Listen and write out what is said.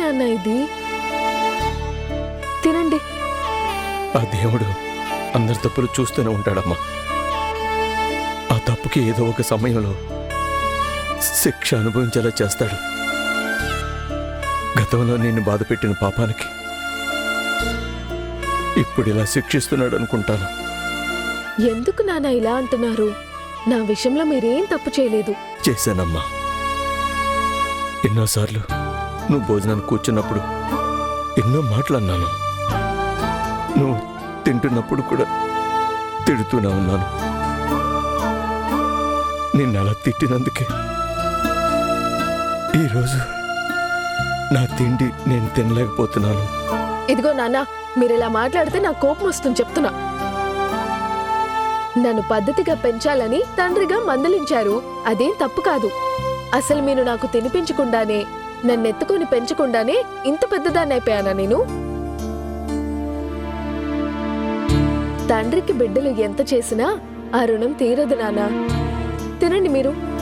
నాన్న ఇది? తినండి. ఆ దేవుడు అందరి తప్పులు చూస్తూనే ఉంటాడమ్మా. ఆ తప్పుకి ఏదో ఒక సమయంలో శిక్ష అనుభవించేలా చేస్తాడు. గతంలో నిన్ను బాధ పెట్టిన పాపానికి ఇప్పుడు ఇలా శిక్షిస్తున్నాడు అనుకుంటాను. ఎందుకు నాన్న ఇలా అంటున్నారు? నా విషయంలో మీరేం తప్పు చేయలేదు. చేశానమ్మా. ఎన్నోసార్లు నువ్వు భోజనానికి కూర్చున్నప్పుడు ఎన్నో మాటలన్నాను. నువ్వు తింటున్నప్పుడు కూడా తిడుతూనే ఉన్నాను. నిన్ను అలా తిట్టినందుకే ఈరోజు నా తిండి నేను తినలేకపోతున్నాను. ఇదిగో నాన్న, మీరిలా మాట్లాడితే నాకు కోపం వస్తుంది చెప్తున్నా. నన్ను పద్ధతిగా పెంచాలని తండ్రిగా మందలించారు. అదేం తప్పు కాదు. అసలు మీరు నాకు తినిపించకుండానే, నన్నెత్తుకొని పెంచకుండానే ఇంత పెద్దదాన్ని అయిపోయానా నేను? తండ్రికి బిడ్డలు ఎంత చేసినా ఆ రుణం తీరదు నాన్న. తినండి మీరు.